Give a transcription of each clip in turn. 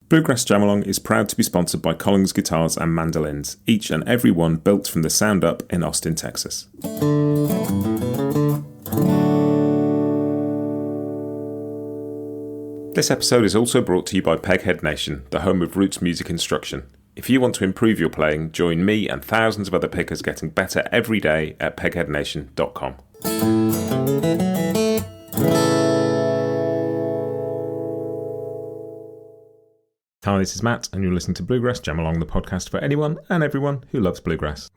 Bluegrass Jam Along is proud to be sponsored by Collins Guitars and Mandolins, each and every one built from the sound up in Austin, Texas. This episode is also brought to you by Peghead Nation, the home of roots music instruction. If you want to improve your playing, join me and thousands of other pickers getting better every day at pegheadnation.com. Hi, this is Matt, and you're listening to Bluegrass Jam Along, the podcast for anyone and everyone who loves bluegrass.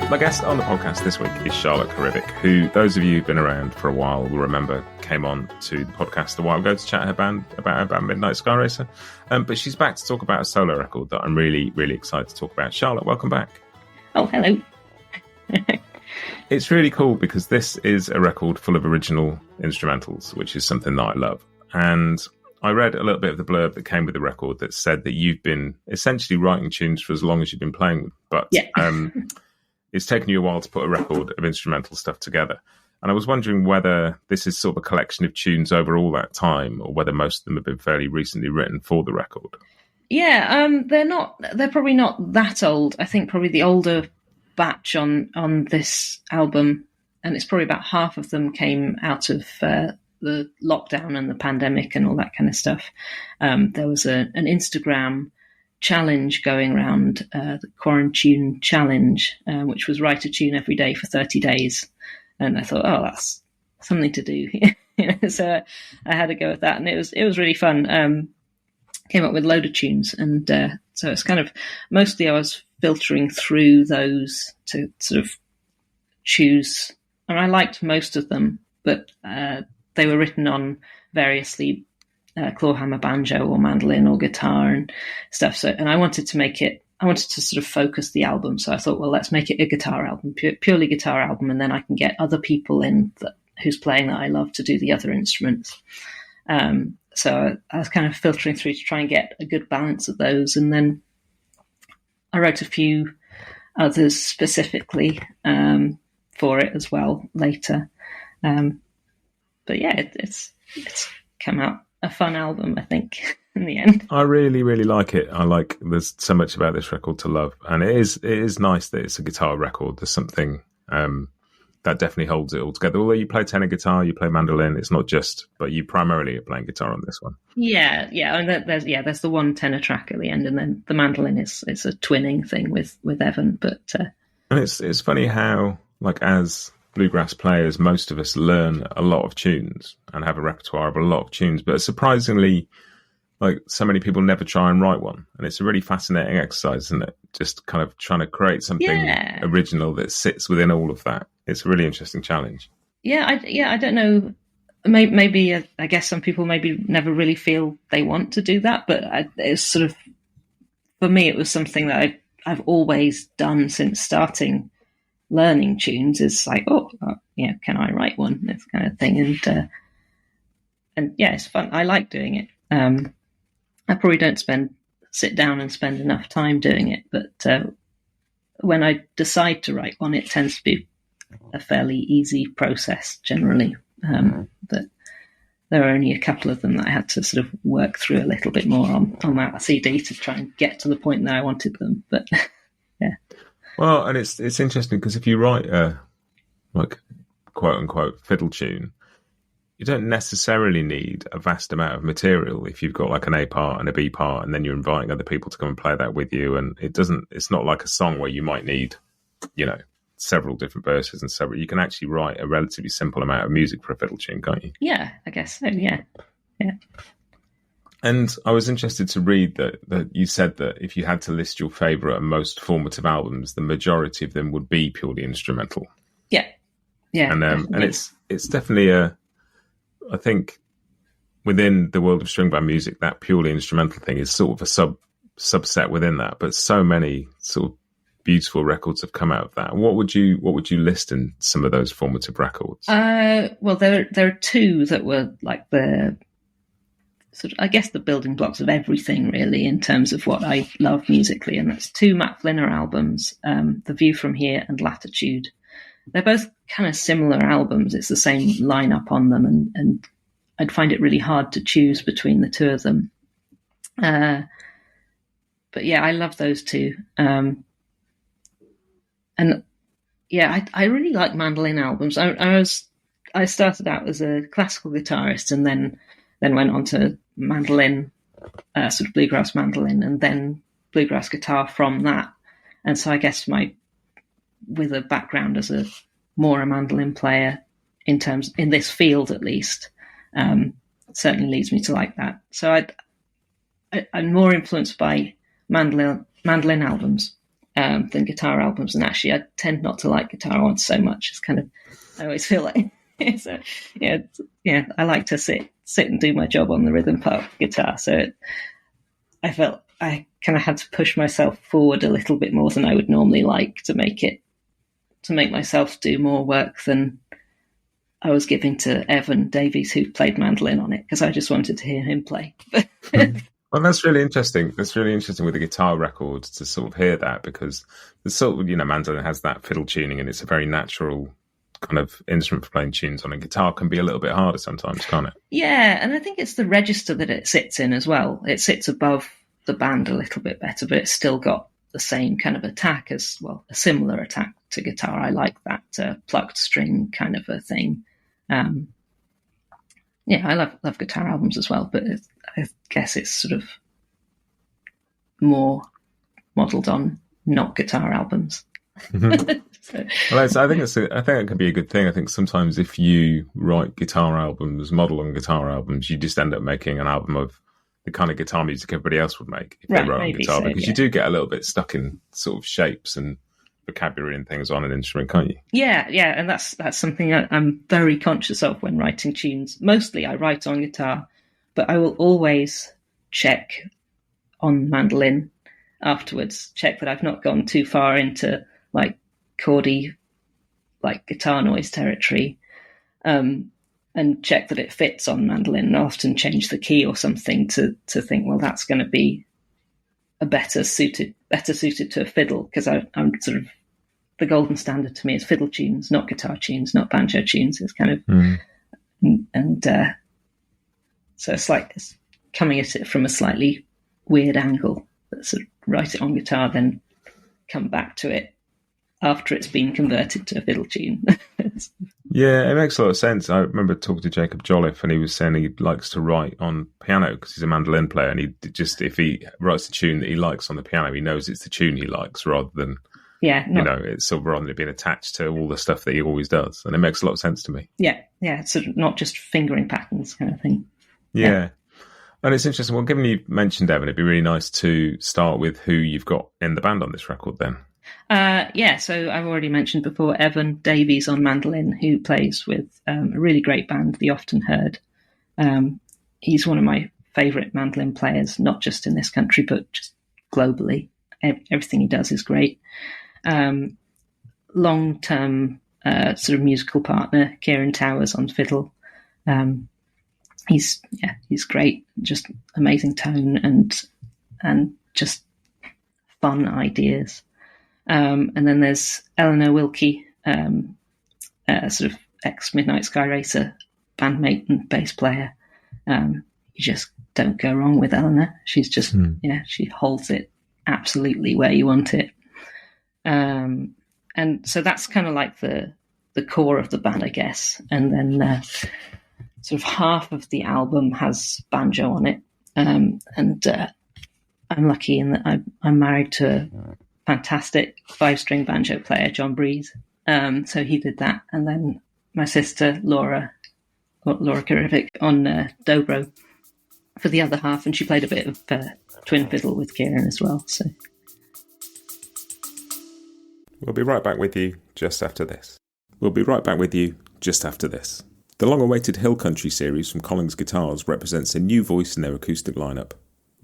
My guest on the podcast this week is Charlotte Carrivick, who those of you who've been around for a while will remember came on to the podcast a while ago to chat about her band Midnight Sky Racer. But she's back to talk about a solo record that I'm really, really excited to talk about. Charlotte, welcome back. Oh, hello. It's really cool because this is a record full of original instrumentals, which is something that I love. And I read a little bit of the blurb that came with the record that said that you've been essentially writing tunes for as long as you've been playing them. But yeah. It's taken you a while to put a record of instrumental stuff together. And I was wondering whether this is sort of a collection of tunes over all that time, or whether most of them have been fairly recently written for the record. Yeah, they're probably not that old. I think probably the older batch on this album, and it's probably about half of them came out of the lockdown and the pandemic and all that kind of stuff. There was an Instagram challenge going around, the Quarantune Challenge, which was write a tune every day for 30 days. And I thought, oh, that's something to do. So I had to go with that, and it was really fun. Came up with a load of tunes, and so it's kind of mostly I was filtering through those to sort of choose, and I liked most of them, but they were written on variously clawhammer, banjo, or mandolin, or guitar and stuff. So, and I wanted to sort of focus the album. So I thought, well, let's make it a guitar album, purely guitar album, and then I can get other people in who's playing that I love to do the other instruments. So I was kind of filtering through to try and get a good balance of those, and then I wrote a few others specifically for it as well later. But yeah, it's come out a fun album, I think, in the end. I really, really like it. There's so much about this record to love, and it is nice that it's a guitar record. There's something that definitely holds it all together. Although you play tenor guitar, you play mandolin, it's not just, but you primarily are playing guitar on this one. Yeah, and there's the one tenor track at the end, and then the mandolin is a twinning thing with Evan. But and it's funny how, like, as bluegrass players, most of us learn a lot of tunes and have a repertoire of a lot of tunes, but surprisingly, like, so many people never try and write one, and it's a really fascinating exercise, isn't it? Just kind of trying to create something original that sits within all of that. It's a really interesting challenge. I don't know. Maybe I guess some people maybe never really feel they want to do that, but it's sort of, for me, it was something that I've always done since starting learning tunes. Is like, can I write one? This kind of thing, and yeah, it's fun. I like doing it. I probably don't sit down and spend enough time doing it, but when I decide to write one, it tends to be a fairly easy process generally. But there are only a couple of them that I had to sort of work through a little bit more on that CD to try and get to the point that I wanted them. But yeah. Well, and it's interesting because if you write a, like, quote unquote fiddle tune, you don't necessarily need a vast amount of material if you've got like an A part and a B part, and then you're inviting other people to come and play that with you. And it's not like a song where you might need, several different verses and you can actually write a relatively simple amount of music for a fiddle tune, can't you? Yeah, I guess so. Yeah. And I was interested to read that you said that if you had to list your favourite and most formative albums, the majority of them would be purely instrumental. Yeah. And it's definitely I think within the world of string band music, that purely instrumental thing is sort of a subset within that. But so many sort of beautiful records have come out of that. What would you list in some of those formative records? Well, there are two that were like the sort of, I guess, the building blocks of everything really in terms of what I love musically, and that's two Matt Flinner albums, The View from Here and Latitude. They're both kind of similar albums. It's the same lineup on them, and I'd find it really hard to choose between the two of them. But yeah, I love those two. And yeah, I really like mandolin albums. I started out as a classical guitarist and then went on to mandolin, sort of bluegrass mandolin, and then bluegrass guitar from that. And so I guess with a background as a mandolin player in this field at least, certainly leads me to like that. So I'm more influenced by mandolin albums than guitar albums, and actually I tend not to like guitar ones so much. It's kind of, I always feel like I like to sit and do my job on the rhythm part of guitar. So I felt I kind of had to push myself forward a little bit more than I would normally like to make myself do more work than I was giving to Evan Davies, who played mandolin on it, because I just wanted to hear him play. Well, that's really interesting. That's really interesting with the guitar records to sort of hear that, because the sort of, mandolin has that fiddle tuning and it's a very natural kind of instrument for playing tunes on. A guitar can be a little bit harder sometimes, can't it? Yeah, and I think it's the register that it sits in as well. It sits above the band a little bit better, but it's still got the same kind of attack as well, a similar attack to guitar. I like that plucked string kind of a thing. I love guitar albums as well, but I guess it's sort of more modelled on not guitar albums. Well, I think it can be a good thing. I think sometimes if you write guitar albums, model on guitar albums, you just end up making an album of the kind of guitar music everybody else would make if they wrote on guitar, because you do get a little bit stuck in sort of shapes and vocabulary and things on an instrument, can't you? Yeah, and that's something I'm very conscious of when writing tunes. Mostly I write on guitar, but I will always check on mandolin afterwards, check that I've not gone too far into like chordy, like guitar noise territory, and check that it fits on mandolin, and often change the key or something to think, well, that's going to be better suited to a fiddle, because I'm sort of, the golden standard to me is fiddle tunes, not guitar tunes, not banjo tunes. It's kind of, so it's like it's coming at it from a slightly weird angle. Sort of write it on guitar, then come back to it after it's been converted to a fiddle tune. Yeah, it makes a lot of sense. I remember talking to Jacob Jolliffe, and he was saying he likes to write on piano because he's a mandolin player, and if he writes a tune that he likes on the piano, he knows it's the tune he likes rather than it's sort of rather than being attached to all the stuff that he always does, and it makes a lot of sense to me. Yeah, it's sort of not just fingering patterns kind of thing. Yeah. And it's interesting. Well, given you mentioned Evan, it'd be really nice to start with who you've got in the band on this record then. So I've already mentioned before Evan Davies on mandolin, who plays with a really great band, The Often Heard. He's one of my favourite mandolin players, not just in this country, but just globally. Everything he does is great. Long-term sort of musical partner, Kieran Towers on fiddle. He's great, just amazing tone and just fun ideas. And then there's Eleanor Wilkie, sort of ex-Midnight Sky Racer bandmate and bass player. You just don't go wrong with Eleanor. She's just, she holds it absolutely where you want it. And so that's kind of like the core of the band, I guess. And then sort of half of the album has banjo on it. And I'm lucky in that I'm married to a fantastic 5-string banjo player, John Breeze. So he did that. And then my sister, Laura Carrivick on dobro for the other half. And she played a bit of twin fiddle with Kieran as well. So we'll be right back with you just after this. The long-awaited Hill Country series from Collins Guitars represents a new voice in their acoustic lineup.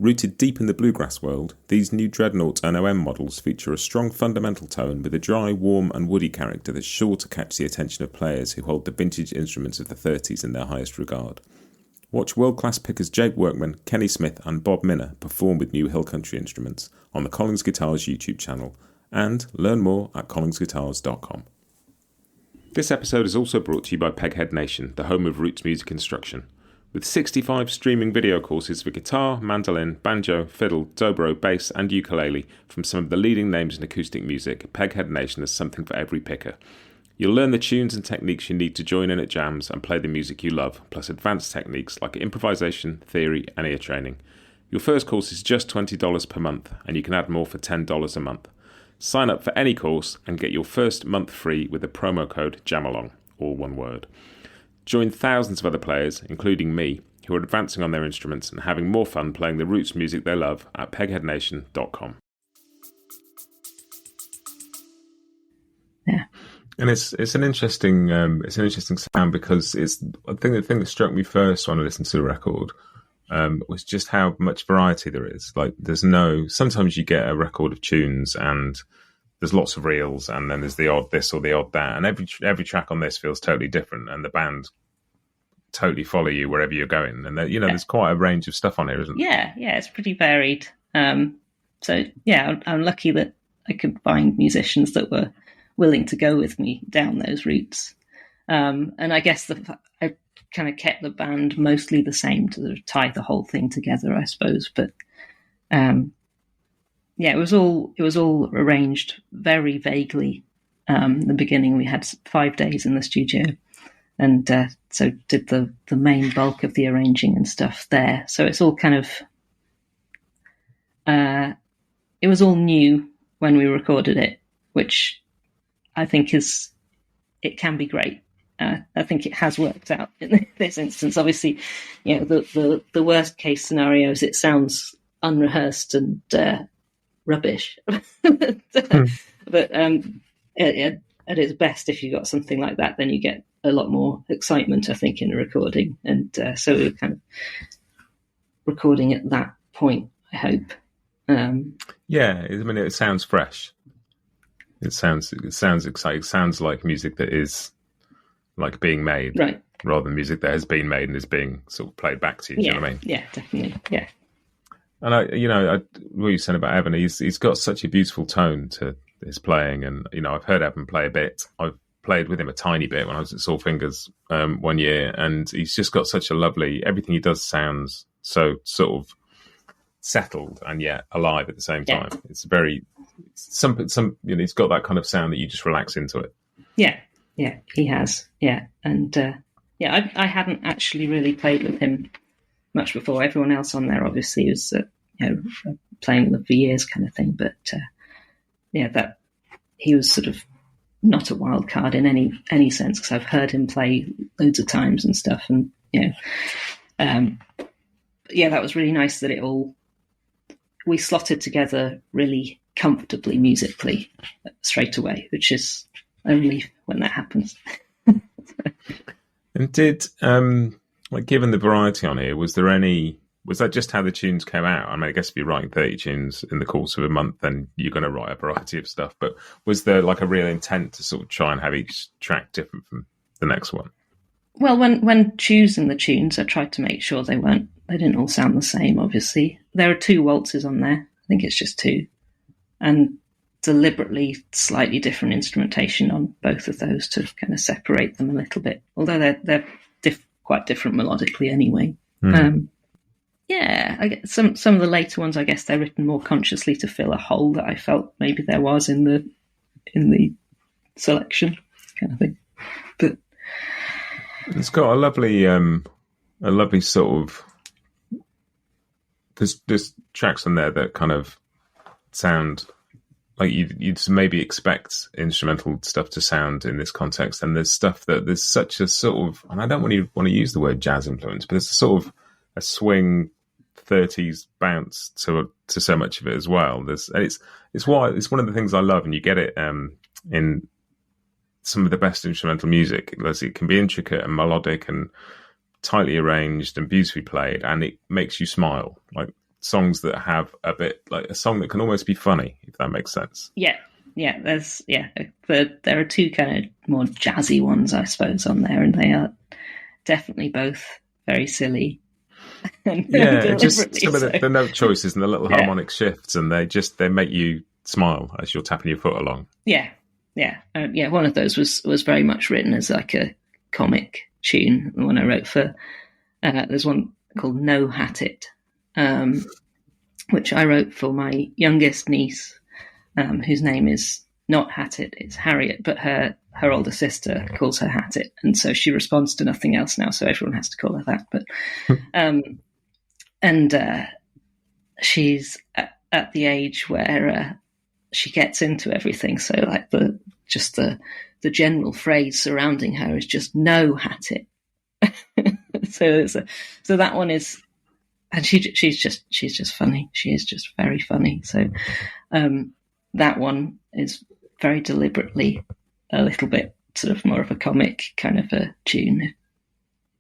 Rooted deep in the bluegrass world, these new Dreadnought NOM models feature a strong fundamental tone with a dry, warm and woody character that's sure to catch the attention of players who hold the vintage instruments of the 30s in their highest regard. Watch world-class pickers Jake Workman, Kenny Smith and Bob Minner perform with new hill country instruments on the Collins Guitars YouTube channel, and learn more at collinsguitars.com. This episode is also brought to you by Peghead Nation, the home of roots music instruction. With 65 streaming video courses for guitar, mandolin, banjo, fiddle, dobro, bass and ukulele from some of the leading names in acoustic music, Peghead Nation has something for every picker. You'll learn the tunes and techniques you need to join in at jams and play the music you love, plus advanced techniques like improvisation, theory and ear training. Your first course is just $20 per month, and you can add more for $10 a month. Sign up for any course and get your first month free with the promo code JAMALONG, all one word. Join thousands of other players, including me, who are advancing on their instruments and having more fun playing the roots music they love at pegheadnation.com. Yeah. And it's an interesting sound, because I think the thing that struck me first when I listened to the record was just how much variety there is. Like, sometimes you get a record of tunes and there's lots of reels, and then there's the odd this or the odd that, and every track on this feels totally different, and the band totally follow you wherever you're going. And there's quite a range of stuff on here, isn't there? Yeah, it's pretty varied. So yeah, I'm lucky that I could find musicians that were willing to go with me down those routes. And I guess I kind of kept the band mostly the same to sort of tie the whole thing together, I suppose. But yeah, it was all arranged very vaguely. In the beginning, we had 5 days in the studio, and so did the main bulk of the arranging and stuff there. So it's all kind of it was all new when we recorded it, which I think it can be great. I think it has worked out in this instance. Obviously, the worst case scenario is it sounds unrehearsed and rubbish. But at its best, if you got something like that, then you get a lot more excitement, I think, in a recording. And so we were kind of recording at that point, I hope. Yeah, I mean, it sounds fresh. It sounds exciting. It sounds like music that is like being made, right, rather than music that has been made and is being sort of played back to you. Do you know what I mean? Yeah, definitely. Yeah. And what you said about Evan, he's got such a beautiful tone to his playing, and I've heard Evan play a bit. I've played with him a tiny bit when I was at Sore Fingers 1 year, and he's just got such a lovely. Everything he does sounds so sort of settled and yet alive at the same time. Yeah. It's very he's got that kind of sound that you just relax into it. Yeah, he has. Yeah, and I hadn't actually really played with him much before. Everyone else on there obviously was playing with him for years, kind of thing. But that he was sort of not a wild card in any sense, because I've heard him play loads of times and stuff, and that was really nice that we slotted together really comfortably musically straight away, which is a relief when that happens. And did given the variety on here, was that just how the tunes came out? I mean, I guess if you're writing 30 tunes in the course of a month, then you're going to write a variety of stuff. But was there like a real intent to sort of try and have each track different from the next one? Well, when choosing the tunes, I tried to make sure they didn't all sound the same, obviously. There are 2 waltzes on there. I think it's just 2. And deliberately slightly different instrumentation on both of those to kind of separate them a little bit. Although they're quite different melodically anyway. Mm. I guess some of the later ones, I guess they're written more consciously to fill a hole that I felt maybe there was in the selection, kind of thing. But it's got a lovely sort of. There's tracks on there that kind of sound like you'd maybe expect instrumental stuff to sound in this context, and there's stuff that there's such a sort of, and I don't want to use the word jazz influence, but there's a sort of a swing 30s bounce to so much of it as well. It's one of the things I love, and you get it in some of the best instrumental music. It can be intricate and melodic and tightly arranged and beautifully played, and it makes you smile. Like songs that have a bit like a song that can almost be funny, if that makes sense. Yeah. There are two kind of more jazzy ones, I suppose, on there, and they are definitely both very silly. Yeah, just some of the note choices and the little harmonic shifts, and they make you smile as you're tapping your foot along. One of those was very much written as like a comic tune. The one I wrote for there's one called No Hat It, which I wrote for my youngest niece, whose name is not Hatted, it's Harriet, but her older sister calls her Hatted, and so she responds to nothing else now, so everyone has to call her that. But she's at the age where she gets into everything, so like the general phrase surrounding her is just "No Hatted." so that one is, and she's just funny. She is just very funny. So that one is very deliberately a little bit sort of more of a comic kind of a tune,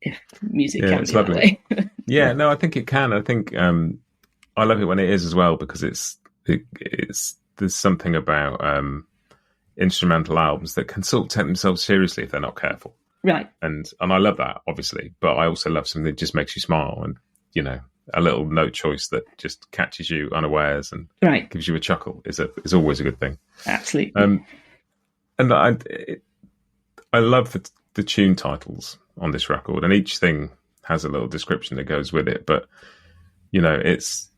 if music can be lovely. That way. Yeah, no, I think it can. I think I love it when it is as well, because it's there's something about instrumental albums that can sort of take themselves seriously if they're not careful. Right. And I love that, obviously, but I also love something that just makes you smile, and a little note choice that just catches you unawares and gives you a chuckle is always a good thing. Absolutely. And I love the tune titles on this record, and each thing has a little description that goes with it. But it's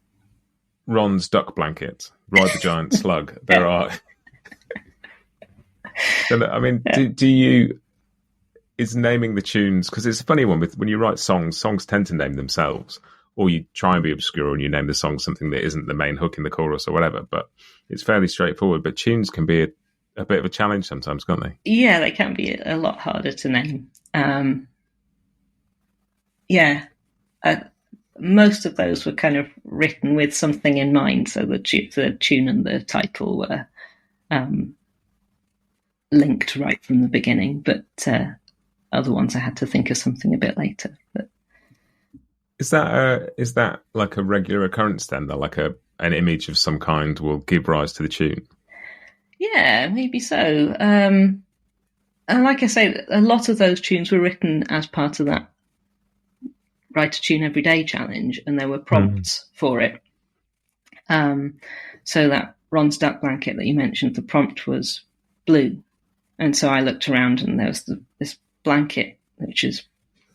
Ron's Duck Blanket, Ride the Giant Slug. There are. I mean, do you? Is naming the tunes, because it's a funny one when you write songs tend to name themselves, or you try and be obscure and you name the song something that isn't the main hook in the chorus or whatever, but it's fairly straightforward. But tunes can be a bit of a challenge sometimes, can't they? Yeah, they can be a lot harder to name. Most of those were kind of written with something in mind, so the tune and the title were linked right from the beginning, but other ones I had to think of something a bit later. But is that like a regular occurrence then, that like an image of some kind will give rise to the tune? Yeah, maybe so. And like I say, a lot of those tunes were written as part of that Write a Tune Every Day challenge, and there were prompts for it. So that Ron's Duck Blanket that you mentioned, the prompt was blue. And so I looked around and there was this blanket, which is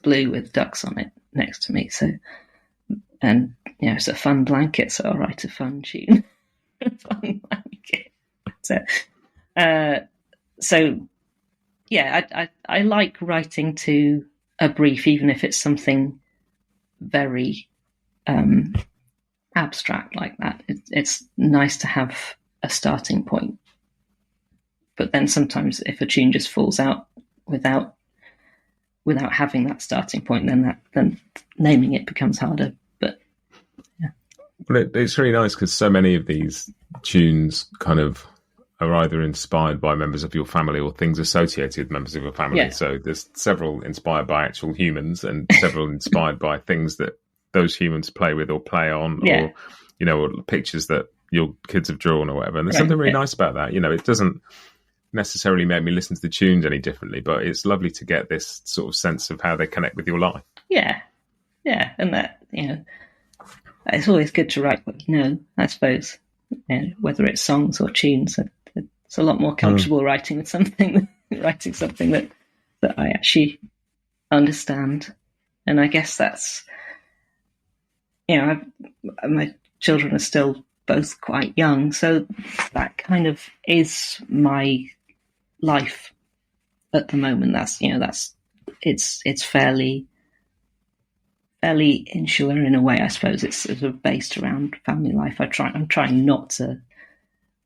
blue with ducks on it next to me. So, and it's a fun blanket, so I'll write a fun tune. Fun blanket. I like writing to a brief, even if it's something very abstract like that. It's nice to have a starting point. But then sometimes if a tune just falls out without having that starting point, then naming it becomes harder. But yeah. Well, it's really nice because so many of these tunes kind of are either inspired by members of your family or things associated with members of your family. Yeah. So there's several inspired by actual humans and several inspired by things that those humans play with or play on, or or pictures that your kids have drawn or whatever. And there's something really nice about that. It doesn't necessarily make me listen to the tunes any differently, but it's lovely to get this sort of sense of how they connect with your life. Yeah, and that it's always good to write what you know, I suppose. Whether it's songs or tunes, it's a lot more comfortable writing something that I actually understand. And I guess that's my children are still both quite young, so that kind of is my life at the moment. It's fairly insular in a way, I suppose. It's sort of based around family life. I'm trying not to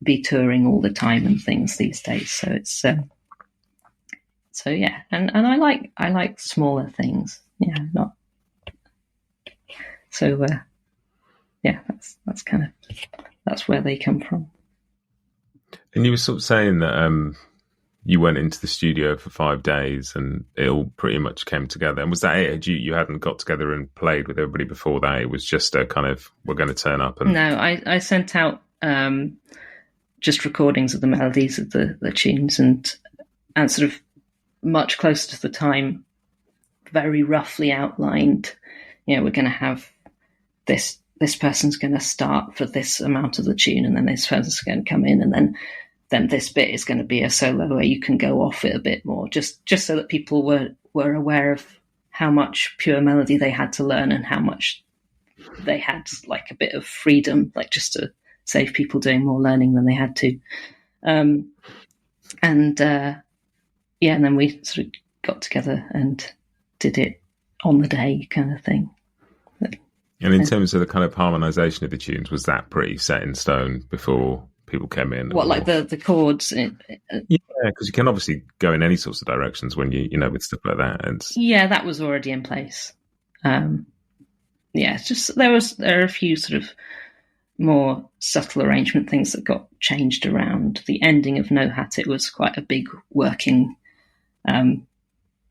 be touring all the time and things these days. So it's and I like smaller things. That's where they come from. And you were sort of saying that you went into the studio for 5 days and it all pretty much came together. And was that it? You hadn't got together and played with everybody before that? It was just a kind of, we're going to turn up and... No, I sent out just recordings of the melodies of the tunes and sort of much closer to the time, very roughly outlined, we're going to have this person's going to start for this amount of the tune, and then this person's going to come in, and then this bit is going to be a solo where you can go off it a bit more, just so that people were aware of how much pure melody they had to learn and how much they had like a bit of freedom, like just to save people doing more learning than they had to. And then we sort of got together and did it on the day kind of thing. And in terms of the kind of harmonisation of the tunes, was that pretty set in stone before people came in? What, like the chords? Yeah, because you can obviously go in any sorts of directions when you with stuff like that. And yeah, that was already in place. It's just there are a few sort of more subtle arrangement things that got changed around. The ending of No Hat, it was quite a big working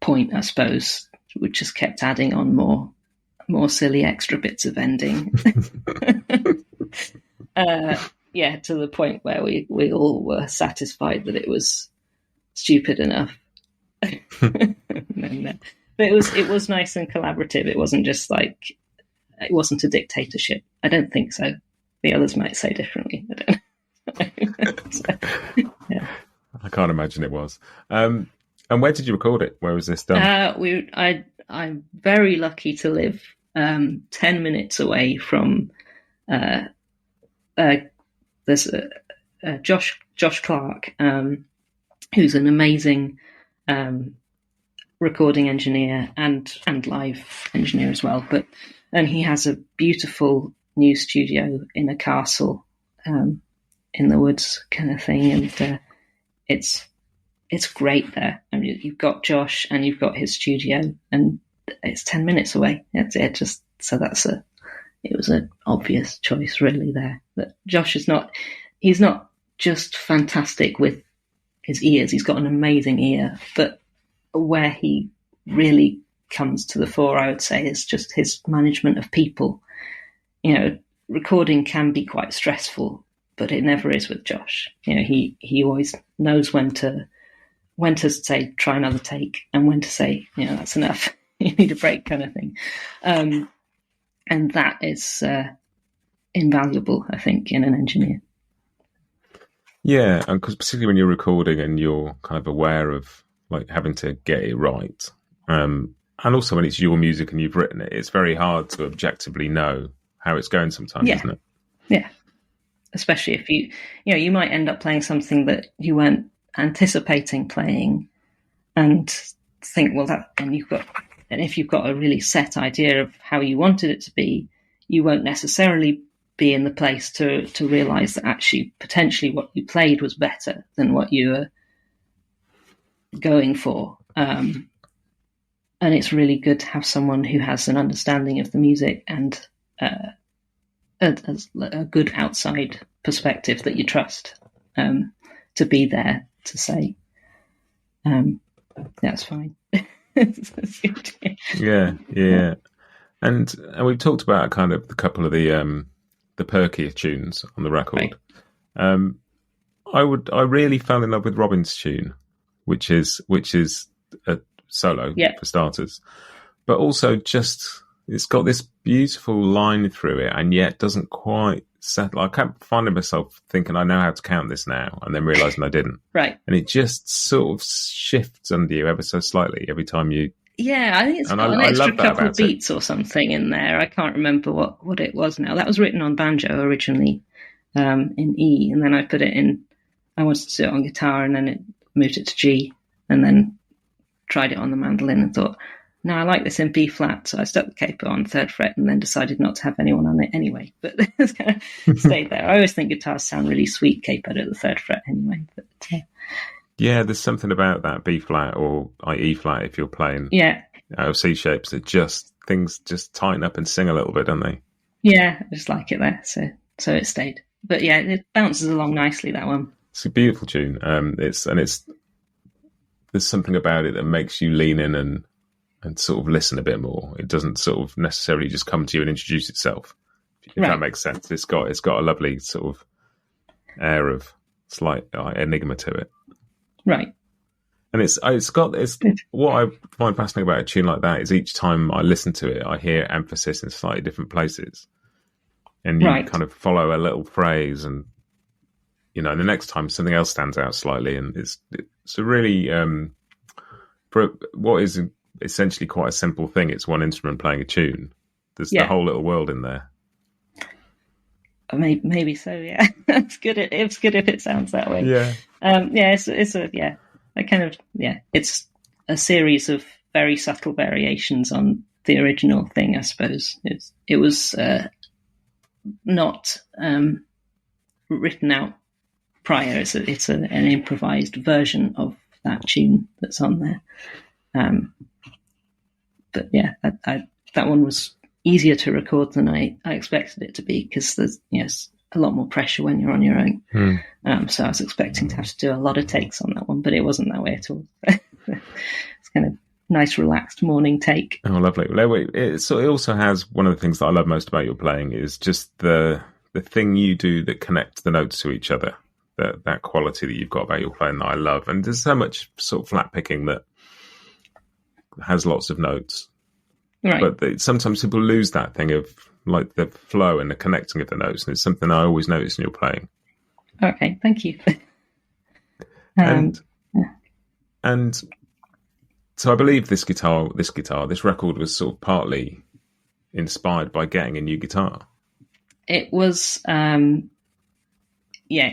point, I suppose, which just kept adding on more silly extra bits of ending. To the point where we all were satisfied that it was stupid enough. No. But it was nice and collaborative. It wasn't just like, it wasn't a dictatorship. I don't think so. The others might say differently. I don't know. So, yeah. I can't imagine it was. And where did you record it? Where was this done? I'm very lucky to live 10 minutes away from. There's Josh Clark, who's an amazing recording engineer and live engineer as well. And he has a beautiful new studio in a castle in the woods kind of thing, and it's great there. I mean, you've got Josh and you've got his studio, and it's 10 minutes away. That's it. Just so it was an obvious choice really there. But Josh he's not just fantastic with his ears. He's got an amazing ear, but where he really comes to the fore, I would say, is just his management of people. Recording can be quite stressful, but it never is with Josh. He always knows when to say, try another take, and when to say, that's enough. You need a break kind of thing. And that is invaluable, I think, in an engineer. Yeah, and because particularly when you're recording and you're kind of aware of like having to get it right, and also when it's your music and you've written it, it's very hard to objectively know how it's going sometimes, isn't it? Yeah, especially if you might end up playing something that you weren't anticipating playing, and think, and if you've got a really set idea of how you wanted it to be, you won't necessarily be in the place to realise that actually potentially what you played was better than what you were going for. And it's really good to have someone who has an understanding of the music and a good outside perspective that you trust, to be there to say, that's fine. Yeah. And we've talked about kind of a couple of the perkier tunes on the record. Right. I really fell in love with Robin's tune, which is a solo for starters, but also just it's got this beautiful line through it, and yet doesn't quite settle. I kept finding myself thinking, I know how to count this now, and then realising I didn't. Right. And it just sort of shifts under you ever so slightly every time you... Yeah, I think it's got an extra couple of beats or something in there. I can't remember what it was now. That was written on banjo originally, in E, and then I put it in... I wanted to do it on guitar, and then it moved it to G, and then tried it on the mandolin and thought, no, I like this in B flat, so I stuck the capo on 3rd fret and then decided not to have anyone on it anyway. But it's kind of stayed there. I always think guitars sound really sweet capoed at the 3rd fret anyway. But yeah, there's something about that B flat or E flat if you're playing out of C shapes that things just tighten up and sing a little bit, don't they? Yeah, I just like it there, so it stayed. But yeah, it bounces along nicely, that one. It's a beautiful tune. It's there's something about it that makes you lean in and sort of listen a bit more. It doesn't sort of necessarily just come to you and introduce itself, if Right. that makes sense. It's got a lovely sort of air of slight enigma to it. Right. And it's what I find fascinating about a tune like that is each time I listen to it, I hear emphasis in slightly different places, and you Right. kind of follow a little phrase, and the next time something else stands out slightly, and it's a really for what is essentially quite a simple thing. It's one instrument playing a tune. There's the whole little world in there. Maybe so. Yeah, it's good. It's good if it sounds that way. Yeah. It's a series of very subtle variations on the original thing, I suppose. It was not written out prior. It's an improvised version of that tune that's on there. But yeah, that one was easier to record than I expected it to be, because there's a lot more pressure when you're on your own. So I was expecting to have to do a lot of takes on that one, but it wasn't that way at all. It's kind of nice, relaxed morning take. Oh, lovely. It also has one of the things that I love most about your playing is just the thing you do that connects the notes to each other. That quality that you've got about your playing that I love. And there's so much sort of flat picking that has lots of notes. Right. But sometimes people lose that thing of like the flow and the connecting of the notes. And it's something I always notice in your playing. Okay, thank you. And so I believe this record was sort of partly inspired by getting a new guitar. It was, it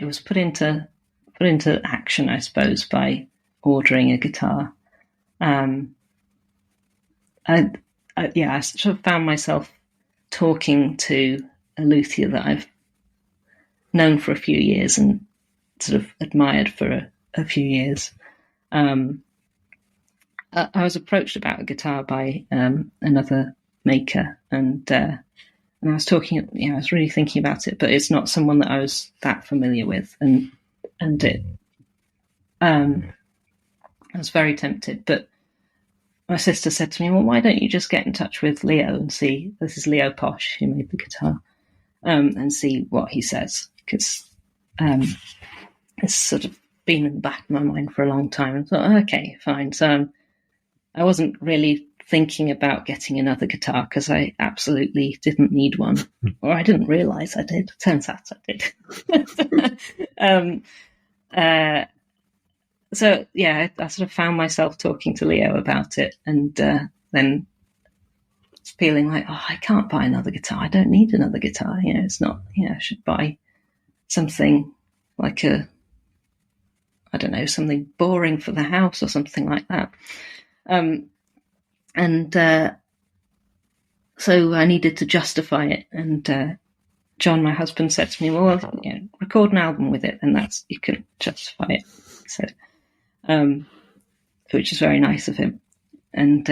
was put into action, I suppose, by ordering a guitar. I sort of found myself talking to a luthier that I've known for a few years and sort of admired for a few years. I was approached about a guitar by another maker, and I was talking. I was really thinking about it, but it's not someone that I was that familiar with, and it. I was very tempted, but my sister said to me, "Well, why don't you just get in touch with Leo and see?" This is Leo Posh, who made the guitar, and see what he says, because it's sort of been in the back of my mind for a long time. And I thought, okay, fine. So I wasn't really thinking about getting another guitar because I absolutely didn't need one, or I didn't realise I did. Turns out I did. So yeah, I sort of found myself talking to Leo about it, and then feeling like, oh, I can't buy another guitar. I don't need another guitar. It's not. I should buy something like something boring for the house or something like that. So I needed to justify it, and John, my husband, said to me, "Well, record an album with it, and you can justify it." So. Which is very nice of him. And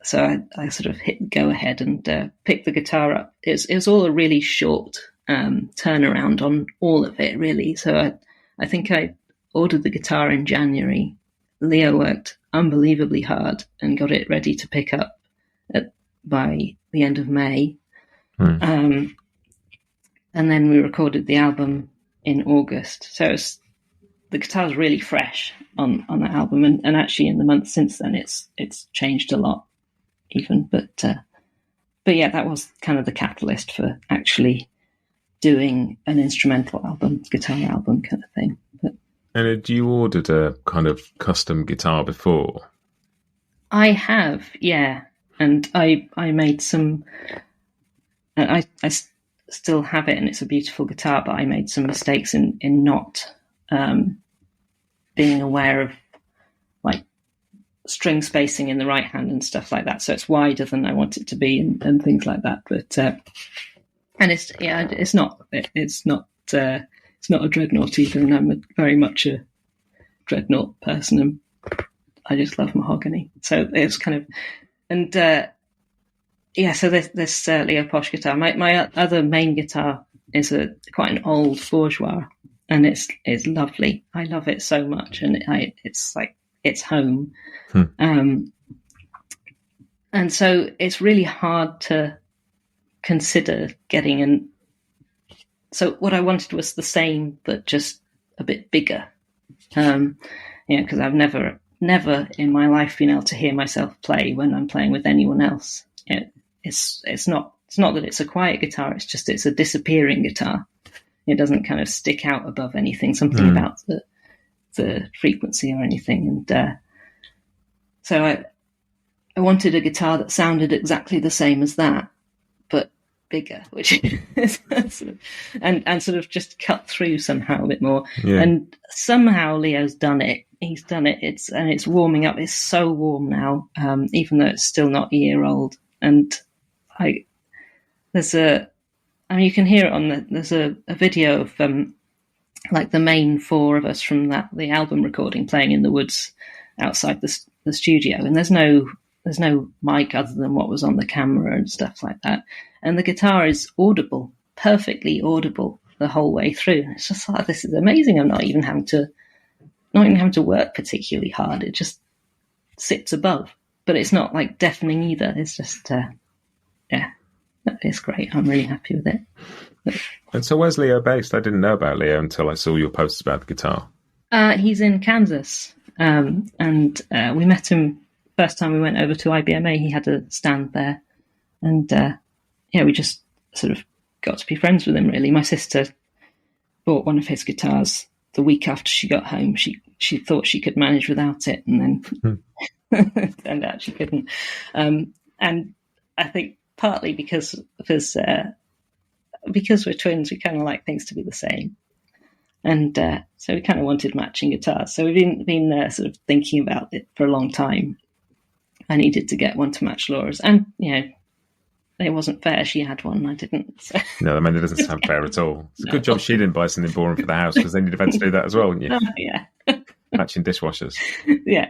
so I sort of hit go ahead and picked the guitar up. It was all a really short turnaround on all of it, really. So I think I ordered the guitar in January. Leo worked unbelievably hard and got it ready to pick up by the end of May. And then we recorded the album in August. So the guitar's really fresh on that album, and actually in the months since then it's changed a lot even, but yeah, that was kind of the catalyst for actually doing an instrumental album, guitar album kind of thing. And had you ordered a kind of custom guitar before? I have, yeah, and I made some. I still have it, and it's a beautiful guitar, but I made some mistakes in not being aware of like string spacing in the right hand and stuff like that. So it's wider than I want it to be, and things like that. But and it's not a dreadnought either, and I'm very much a dreadnought person, and I just love mahogany. So it's kind of, and so this Leo Posh guitar. My other main guitar is quite an old bourgeois, and it's lovely. I love it so much, and it's like its home. Hmm. And so it's really hard to consider getting an. So what I wanted was the same, but just a bit bigger. Because I've never in my life been able to hear myself play when I'm playing with anyone else. It's not that it's a quiet guitar. It's just it's a disappearing guitar. It doesn't kind of stick out above anything. Something about the frequency or anything. And so I wanted a guitar that sounded exactly the same as that, but bigger, which is and sort of just cut through somehow a bit more. Yeah. And somehow Leo's done it. He's done it. It's warming up. It's so warm now, even though it's still not a year old. And you can hear it there's a video of like the main four of us from the album recording playing in the woods outside the studio, and there's no mic other than what was on the camera and stuff like that. And the guitar is audible, perfectly audible the whole way through. It's just like, this is amazing. I'm not even having to work particularly hard. It just sits above, but it's not like deafening either. It's just, it's great. I'm really happy with it. And so where's Leo based? I didn't know about Leo until I saw your posts about the guitar. He's in Kansas. And we met him first time we went over to IBMA. He had a stand there, and we just sort of got to be friends with him, really. My sister bought one of his guitars the week after she got home. She thought she could manage without it, and then turned out she couldn't. And I think partly because we're twins, we kind of like things to be the same. And so we kind of wanted matching guitars. So we've been sort of thinking about it for a long time. I needed to get one to match Laura's. And, it wasn't fair. She had one, I didn't. So. No, I mean, it doesn't sound fair at all. It's a good job she didn't buy something boring for the house, because then you'd have had to do that as well, wouldn't you? Oh, yeah. Matching dishwashers. Yeah.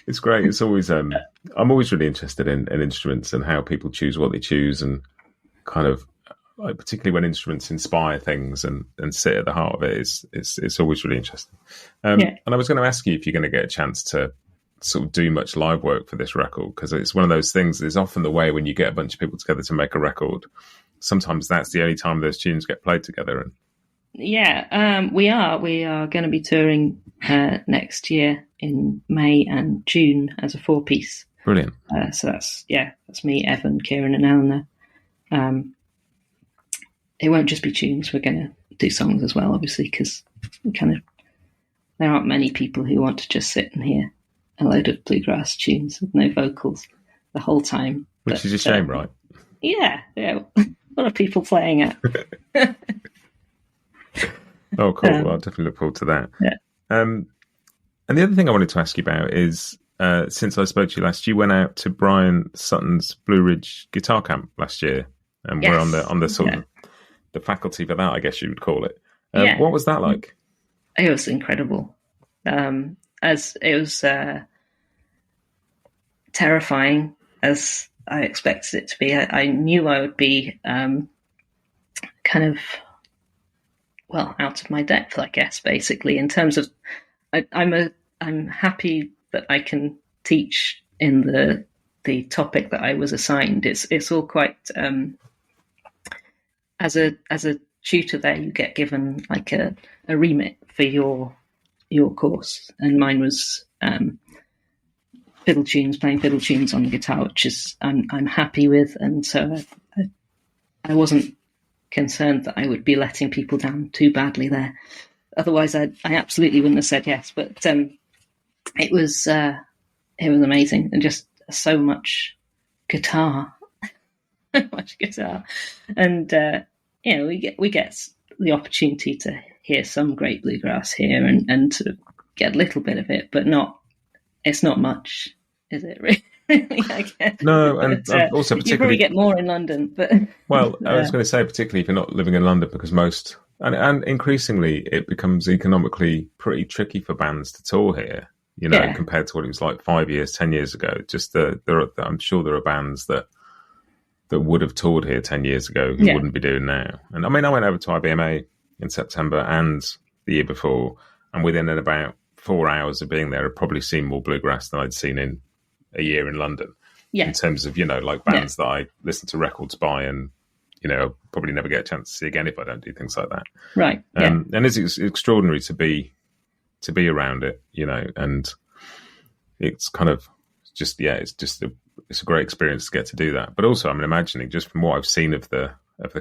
It's great. It's always, I'm always really interested in instruments and how people choose what they choose, and kind of, like, particularly when instruments inspire things and sit at the heart of it, it's always really interesting. And I was going to ask you if you're going to get a chance to sort of do much live work for this record, because it's one of those things. There's often the way when you get a bunch of people together to make a record, sometimes that's the only time those tunes get played together. And we are going to be touring next year in May and June as a 4-piece. Brilliant. So that's me, Evan, Kieran, and Eleanor. It won't just be tunes. We're going to do songs as well, obviously, because there aren't many people who want to just sit and hear a load of bluegrass tunes with no vocals the whole time. Which is a shame, right? Yeah. A lot of people playing it. Oh, cool. Well, I'll definitely look forward to that. Yeah. And the other thing I wanted to ask you about is, since I spoke to you last, you went out to Bryan Sutton's Blue Ridge Guitar Camp last year, and we're on the sort of the faculty for that, I guess you would call it. What was that like? It was incredible. As it was terrifying as I expected it to be. I knew I would be kind of out of my depth, I guess, basically, in terms of I'm happy that I can teach in the topic that I was assigned. It's all quite as a tutor there, you get given like a remit for your course, and mine was playing fiddle tunes on the guitar, which is I'm happy with, and so I wasn't concerned that I would be letting people down too badly there. Otherwise, I absolutely wouldn't have said yes. But it was amazing, and just so much guitar, and we get the opportunity to hear some great bluegrass here, and sort of get a little bit of it, but not. It's not much, is it? Really, I guess. No, and also particularly you probably get more in London, but well, I was going to say particularly if you're not living in London, because most and increasingly it becomes economically pretty tricky for bands to tour here. Compared to what it was like 5 years, 10 years ago. Just I'm sure there are bands that would have toured here 10 years ago who wouldn't be doing now. And I mean, I went over to IBMA in September and the year before, and within about 4 hours of being there, I'd probably seen more bluegrass than I'd seen in a year in London. Yeah. In terms of, like bands that I listen to records by and, I'll probably never get a chance to see again if I don't do things like that. Right. Yeah. And it's extraordinary to be around it, and it's kind of just, it's a great experience to get to do that. But also, I'm imagining, just from what I've seen of the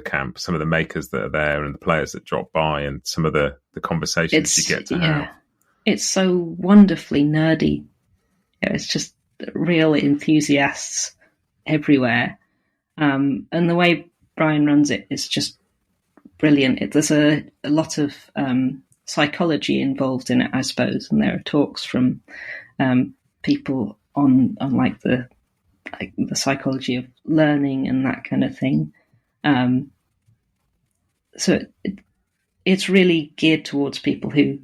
camp, some of the makers that are there and the players that drop by and some of the conversations you get to have. It's so wonderfully nerdy. It's just real enthusiasts everywhere. And the way Bryan runs it is just brilliant. There's a lot of psychology involved in it, I suppose, and there are talks from people on like the psychology of learning and that kind of thing. So it's really geared towards people who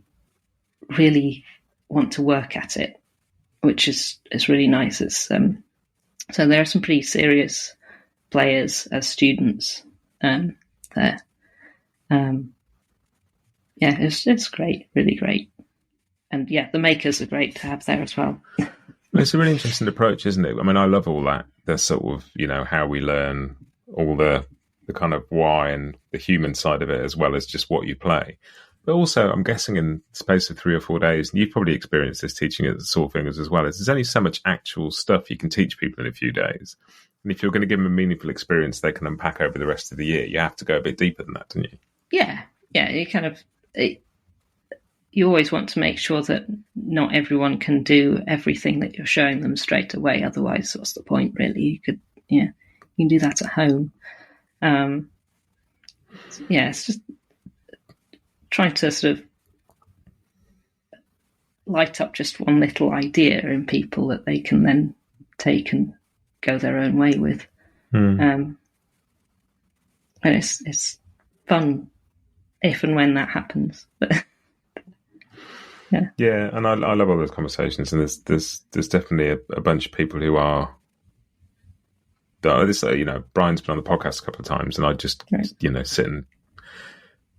really want to work at it, which is really nice. It's so there are some pretty serious players as students there. It's great, really great. And the makers are great to have there as well. It's a really interesting approach, isn't it? I mean, I love all that. The sort of, how we learn, all the kind of why and the human side of it, as well as just what you play. But also, I'm guessing in the space of 3 or 4 days, and you've probably experienced this teaching at the Sore Fingers as well, is there's only so much actual stuff you can teach people in a few days. And if you're going to give them a meaningful experience they can unpack over the rest of the year, you have to go a bit deeper than that, don't you? Yeah. You kind of... You always want to make sure that not everyone can do everything that you're showing them straight away. Otherwise, what's the point, really? You can do that at home. It's just trying to sort of light up just one little idea in people that they can then take and go their own way with. And it's fun if and when that happens. But Yeah, and I love all those conversations, and there's definitely a bunch of people who are. Bryan's been on the podcast a couple of times, and I just sit and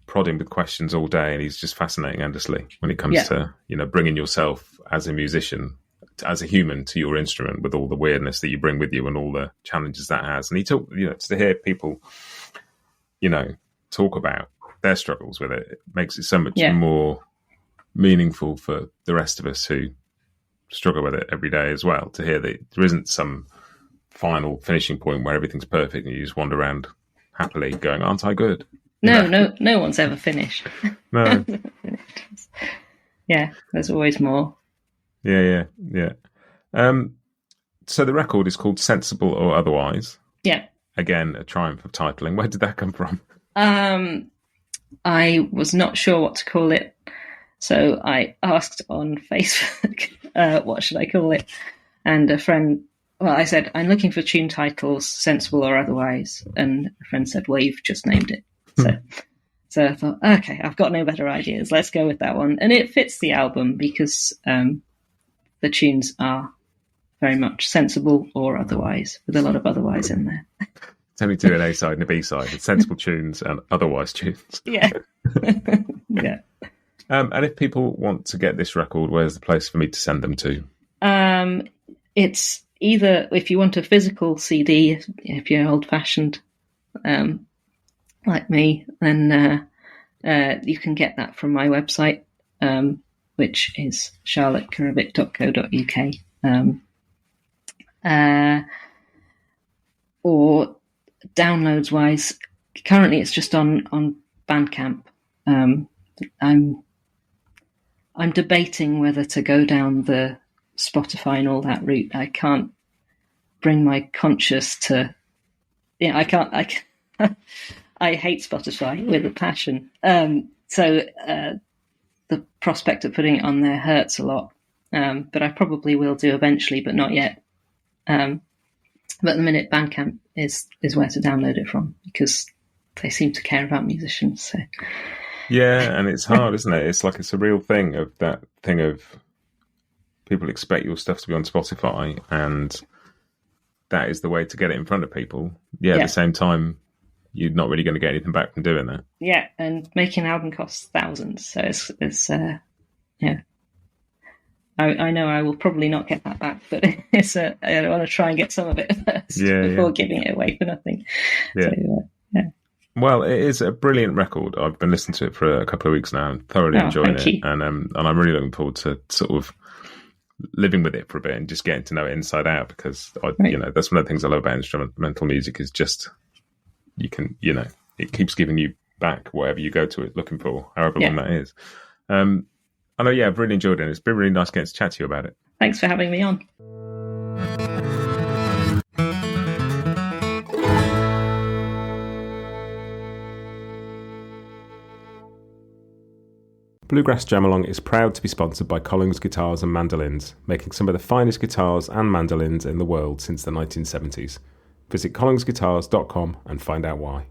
prod him with questions all day, and he's just fascinating endlessly when it comes to bringing yourself as a musician, as a human, to your instrument with all the weirdness that you bring with you and all the challenges that has. And he talk, to hear people, talk about their struggles with it makes it so much more meaningful for the rest of us who struggle with it every day as well, to hear that there isn't some final finishing point where everything's perfect and you just wander around happily going, aren't I good? No one's ever finished. No. There's always more. Yeah. So the record is called Sensible or Otherwise. Yeah. Again, a triumph of titling. Where did that come from? I was not sure what to call it. So I asked on Facebook, what should I call it? And a friend, I said, I'm looking for tune titles, sensible or otherwise. And a friend said, well, you've just named it. So I thought, okay, I've got no better ideas. Let's go with that one. And it fits the album because the tunes are very much sensible or otherwise, with a lot of otherwise in there. Tell me to an A side and a B side. It's sensible tunes and otherwise tunes. Yeah. Yeah. And if people want to get this record, where's the place for me to send them to? It's either, if you want a physical CD, if you're old-fashioned like me, then you can get that from my website, which is charlottecarrivick.co.uk. Or downloads-wise, currently it's just on Bandcamp. I'm debating whether to go down the Spotify and all that route. I can't bring my conscience to... I can't... I hate Spotify with a passion. So the prospect of putting it on there hurts a lot. But I probably will do eventually, but not yet. But at the minute, Bandcamp is where to download it from, because they seem to care about musicians. So... Yeah, and it's hard, isn't it? It's like it's a real thing of that thing of people expect your stuff to be on Spotify, and that is the way to get it in front of people. Yeah, at the same time, you're not really going to get anything back from doing that. Yeah, and making an album costs thousands, so Yeah. I know I will probably not get that back, but I want to try and get some of it first before giving it away for nothing. Yeah. So, yeah. Well, it is a brilliant record. I've been listening to it for a couple of weeks now and thoroughly enjoying it. And I'm really looking forward to sort of living with it for a bit and just getting to know it inside out, because that's one of the things I love about instrumental music is just you can, it keeps giving you back whatever you go to it looking for, however long that is. I know, I've really enjoyed it. It's been really nice getting to chat to you about it. Thanks for having me on. Bluegrass Jam Along is proud to be sponsored by Collings Guitars and Mandolins, making some of the finest guitars and mandolins in the world since the 1970s. Visit collingsguitars.com and find out why.